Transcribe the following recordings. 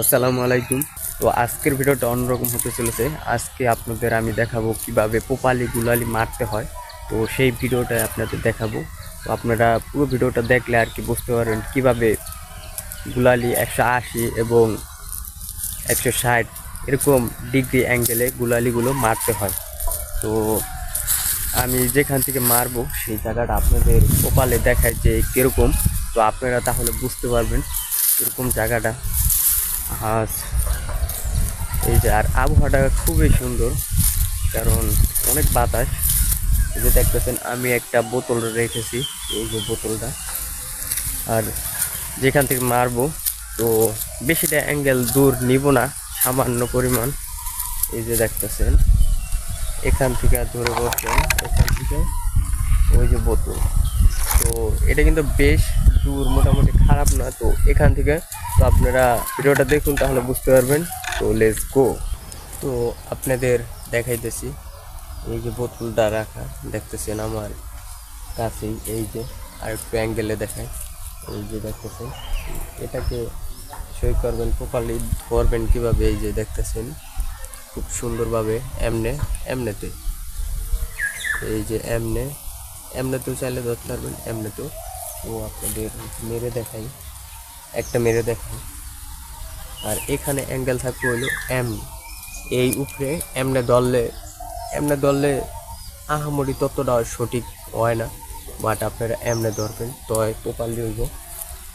আসসালামু আলাইকুম। তো আজকের ভিডিওটা অন্যরকম হতে চলেছে। আজকে আপনাদের আমি দেখাবো কিভাবে পোপালি গুলালি মারতে হয়। তো সেই ভিডিওটা আপনাদের দেখাবো। তো আপনারা পুরো ভিডিওটা দেখলে আর কি বুঝতে পারবেন কিভাবে গুলালি 180 এবং 160 এরকম ডিগ্রি অ্যাঙ্গেলে গুলালিগুলো মারতে হয়। তো আমি যেখান থেকে মারবো সেই জায়গাটা আপনাদের পোপালে দেখায় যে কীরকম। তো আপনারা তাহলে বুঝতে পারবেন এরকম জায়গাটা। আজ এই যে আর আবহাওয়াটা খুবই সুন্দর, কারণ অনেক বাতাস। এই যে দেখতেছেন আমি একটা বোতল রেখেছি, এই যে বোতলটা। আর যেখান থেকে মারবো তো বেশিটা অ্যাঙ্গেল দূর নিব না, সামান্য পরিমাণ। এই যে দেখতেছেন এখান থেকে ধরে বসেন, এখান থেকে ওই যে বোতল। তো এটা কিন্তু বেশ দূর, মোটামুটি খারাপ না। তো এখান থেকে তো আপনারা ভিডিওটা দেখুন, তাহলে বুঝতে পারবেন। তো লেটস গো। তো আপনাদের দেখাইতেছি এই যে বোতলটা রাখা, দেখতেছেন আমার কাছেই। এই যে আর একটু অ্যাঙ্গেলে দেখায়, এই যে দেখতেছেন। এটাকে সই করবেন, প্রপারলি করবেন কীভাবে, এই যে দেখতেছেন খুব সুন্দরভাবে এমনেতে এই যে এমনেতেও চাইলে ধরতে পারবেন, এমনেতেও। তো আপনাদের মেরে দেখাই, একটা মেরে দেখাই। আর এখানে অ্যাঙ্গেল থাকবে হলো এই উপরে এমনে ধরলে আহামরি ততটা সঠিক হয় না, বাট আপনারা এমনে ধরবেন তো প্রপারলি হইব।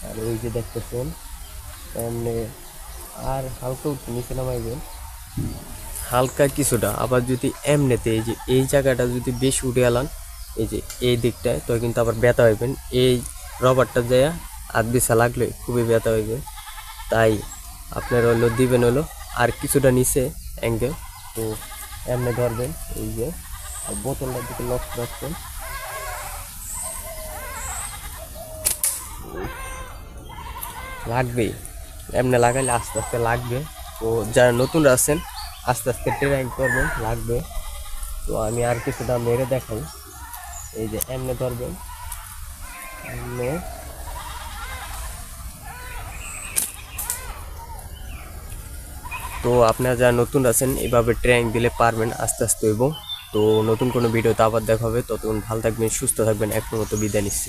আর ওই যে দেখতেছেন এমনে, আর হালকা উঠে নিচে নামাইবেন, হালকা কিছুটা। আবার যদি এমনেতে এই যে এই জায়গাটা যদি বেশি উঠে আলান, এই যে এই দিকটায়, তো কিন্তু আবার ব্যথা হইবেন। এই রবারটা যায় আর বিছা লাগলে খুবই ব্যথা হইবে। তাই আপনার হলো দিবেন হলো আর কিছুটা নিচে অ্যাঙ্গেল। তো এমনি ধরবেন, এই যে আর বোতলটার দিকে লক্ষ্য রাখবেন। লাগবেই, এমনি লাগাইলে আস্তে আস্তে লাগবে। তো যারা নতুন আছেন আস্তে আস্তে ট্রেনিং করবেন, লাগবে। তো আমি আর কিছুটা মেরে দেখাই। এই যে এমনি ধরবেন, এমনি। তো আপনারা যারা নতুন আছেন এভাবে ট্রেনিং দিলে পারবেন, আস্তে আস্তে হইব। তো নতুন কোনো ভিডিওতে আবার দেখা হবে, ততক্ষণ ভালো থাকবেন, সুস্থ থাকবেন। এখন মতো বিদায় নিচ্ছি।